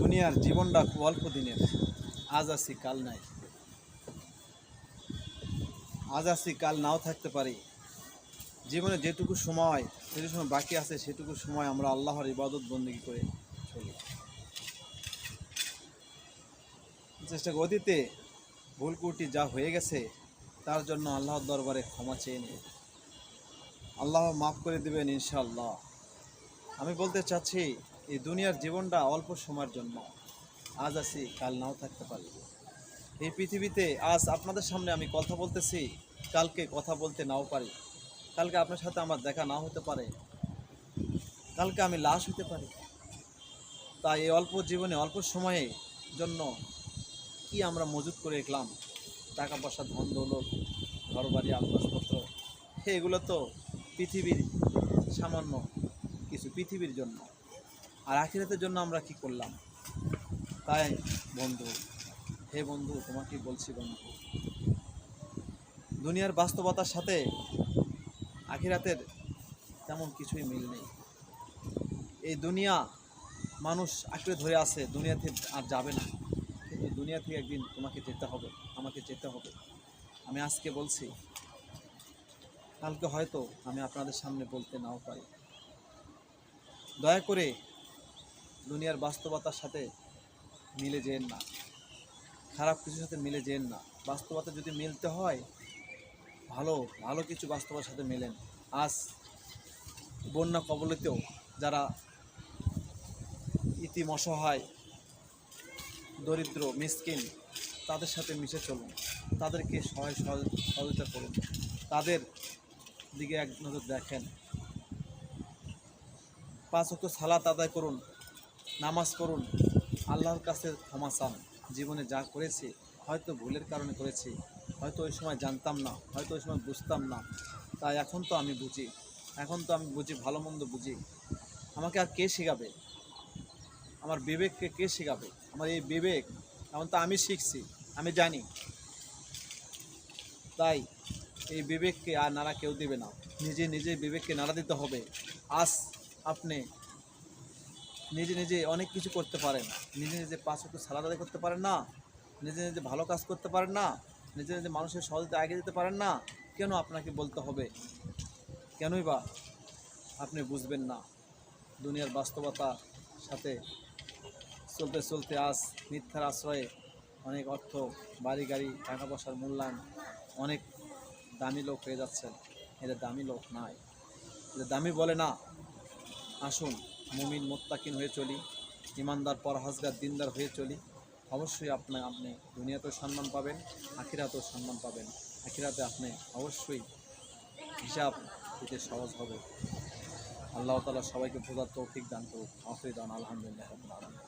দুনিয়ার জীবনটা খুব অল্প দিনের। আজ আছি কাল নাই, আজ আছি কাল নাও থাকতে পারি। জীবনে যেটুকু সময় বাকি আছে সেটুকু সময় আমরা আল্লাহর ইবাদত বন্দেগী করে চলি। চেষ্টা অতীতে ভুল ত্রুটি যা হয়ে গেছে তার জন্য আল্লাহর দরবারে ক্ষমা চেয়ে নিন, আল্লাহ মাফ করে দেবেন ইনশাআল্লাহ। আমি বলতে চাচ্ছি এই দুনিয়ার জীবনটা অল্প সময়ের জন্য। আজ আছি কাল নাও থাকতে পারি। এই পৃথিবীতে আজ আপনাদের সামনে আমি কথা বলতেছি, কালকে কথা বলতে নাও পারি। কালকে আপনার সাথে আমার দেখা নাও হতে পারে, কালকে আমি লাশ হতে পারি। তাই এই অল্প জীবনে অল্প সময়ে জন্য কি আমরা মজুত করে রাখলাম, টাকা পয়সা, ধন দৌলত, ঘর বাড়ি, আসবাবপত্র, এগুলো তো পৃথিবীর সামান্য কিছু, পৃথিবীর জন্য। আর আখিরাতের জন্য আমরা কি করলাম? তাই বন্ধু, হে বন্ধু, তোমাকে বলছি বন্ধু, দুনিয়ার বাস্তবতার সাথে আখিরাতের তেমন কিছুই মিল নেই। এই দুনিয়া মানুষ আঁকড়ে ধরে আছে, দুনিয়াতে আর যাবে না, কিন্তু দুনিয়া থেকে একদিন তোমাকে যেতে হবে, আমাকে যেতে হবে। আমি আজকে বলছি, কালকে হয়তো আমি আপনাদের সামনে বলতে নাও পারি। দয়া করে দুনিয়ার বাস্তবতার সাথে মিলে যেন না, খারাপ কিছুর সাথে মিলে যেন না। বাস্তবতা যদি মিলতে হয়, ভালো ভালো কিছু বাস্তবতার সাথে মেলেন। আজ বন্যা কবলিতেও যারা ইতিম, অসহায়, দরিদ্র, মিসকিন, তাদের সাথে মিশে চলুন, তাদেরকে সহযোগিতা করুন, তাদের দিকে এক নজর দেখেন। 5 ওয়াক্ত সালাত আদায় করুন, নামাজ পড়ুন, আল্লাহর কাছে ক্ষমা চান। জীবনে যা করেছি, হয়তো ভুলের কারণে করেছি, হয়তো ওই সময় জানতাম না, হয়তো ওই সময় বুঝতাম না। তাই এখন তো আমি বুঝি, ভালো মন্দ বুঝি। আমাকে আর কে শেখাবে? আমার বিবেককে কে শেখাবে? আমার এই বিবেক এখন তো আমি শিখছি, আমি জানি। তাই এই বিবেককে আর নাড়া কেউ দেবে না, নিজে বিবেককে নাড়া দিতে হবে। আজ আপনি নিজে অনেক কিছু করতে পারেন, নিজে 5 ওয়াক্ত সালাত আদায় করতে পারেন না, নিজে ভালো কাজ করতে পারেন না, নিজে মানুষের সহজে আগে দিতে পারেন না। কেন আপনাকে বলতে হবে? কেনই বা আপনি বুঝবেন না? দুনিয়ার বাস্তবতার সাথে চলতে চলতে আজ মিথ্যার আশ্রয়ে অনেক অর্থ, বাড়ি গাড়ি, টাকা পয়সার মূল্যায়ন, অনেক দামি লোক হয়ে যাচ্ছেন। এদের দামি লোক নাই, এদের দামি বলে না। আসুন মুমিন মুত্তাকিন হয়ে চলি, ইমানদার, পরহেজগার, দিনদার হয়ে চলি। অবশ্যই আপনি দুনিয়াতেও সম্মান পাবেন, আখিরাতেও সম্মান পাবেন। আখিরাতে আপনি অবশ্যই হিসাব দিতে সহজ হবে। আল্লাহ তাআলা সবাইকে বোঝার তৌফিক দান করুক। আখির দান আলহামদুলিল্লাহ রাব্বিল আলামিন।